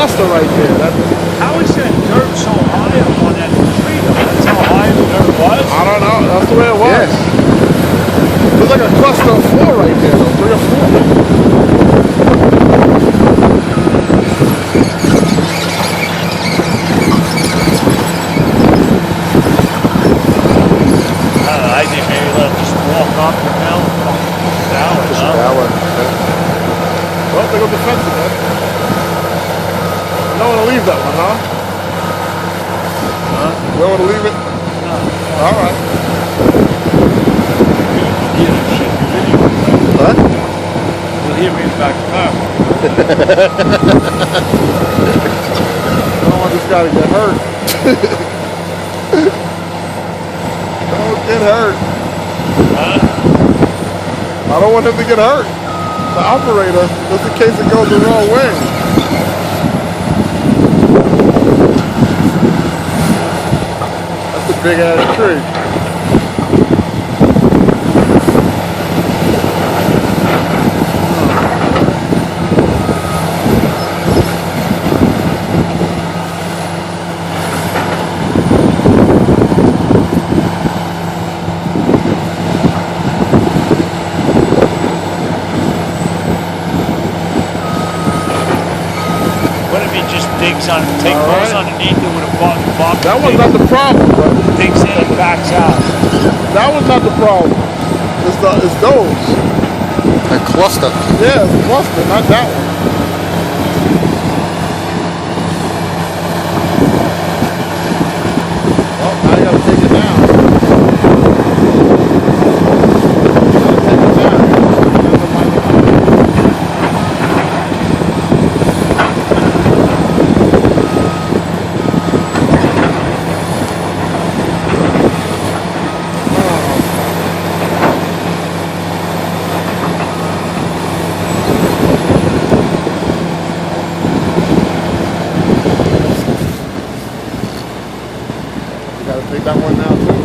cluster right there. How is that dirt so high up on that tree though? That's how high the dirt was? I don't know. That's the way it was. Yeah. There's like a cluster of 4 right there though. 3 or 4. I think maybe let them just walk up the hill. Shower. Well, they go defensive, man. You don't want to leave that one, huh? You don't want to leave it? No. All right. What? You'll hear me back up. I don't want this guy to get hurt. Don't get hurt. Huh? I don't want him to get hurt. The operator, just in case it goes the wrong way. That's a big ass tree. Digs on, take those underneath it with a buck. That was not the problem, but digs in and backs out. That was not the problem. It's those. A cluster. Yeah, it's a cluster, not that one. Well, now you gotta take it down. Take that one now too.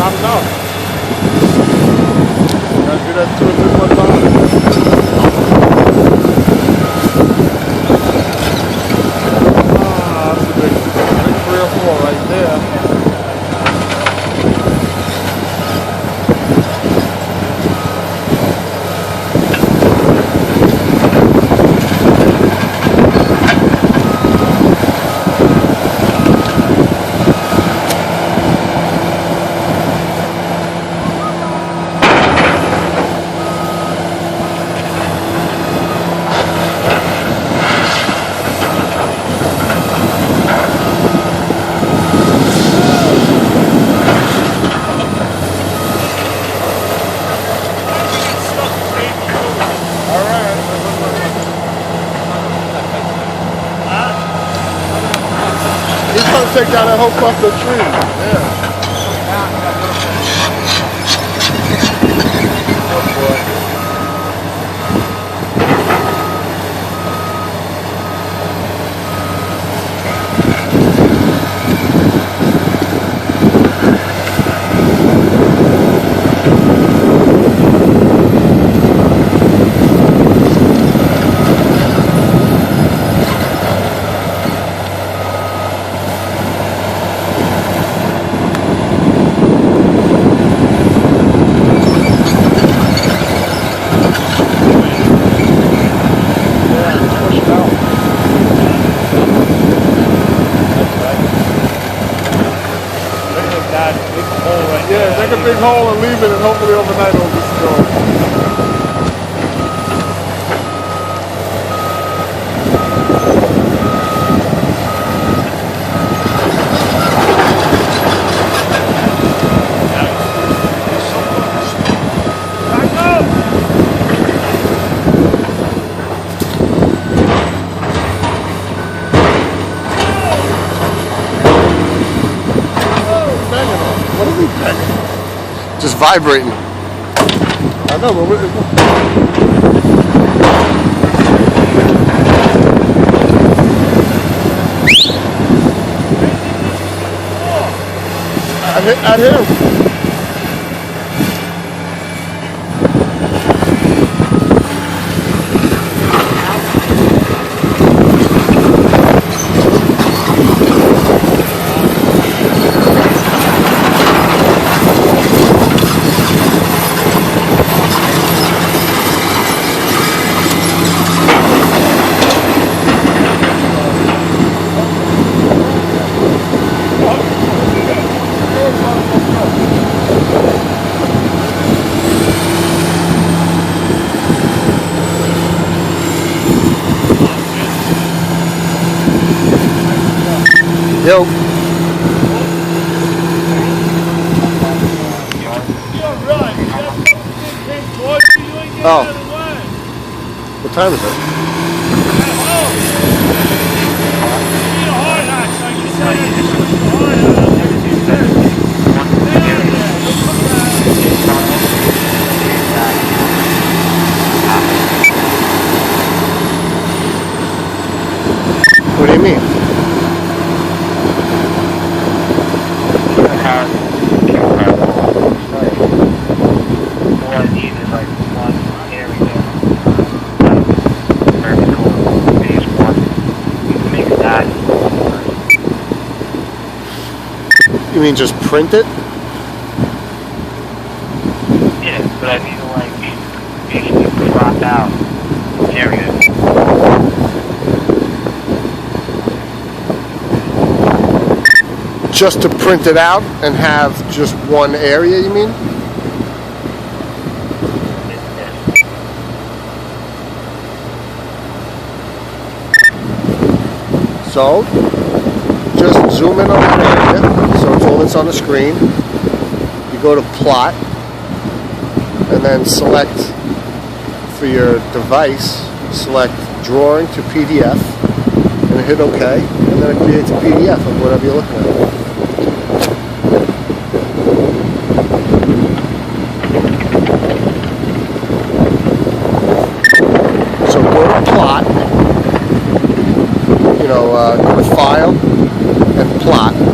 Not enough. Gotta do that 2 or 3 more times. That's a big 3 or 4 right there. Take down that whole cluster of trees. Yeah. Yeah, make a big hole and leave it, and hopefully overnight it'll just go. vibrating. I know, but at him. Yo. Oh. What time is it? What do you mean? You mean just print it? Yeah, but I need to like basically crop out areas. Just to print it out and have just one area, you mean? So, just zoom in on that area, so it's all that's on the screen. You go to plot, and then select for your device, select drawing to PDF, and hit OK, and then it creates a PDF of whatever you're looking at. So go to plot, go to file and plot.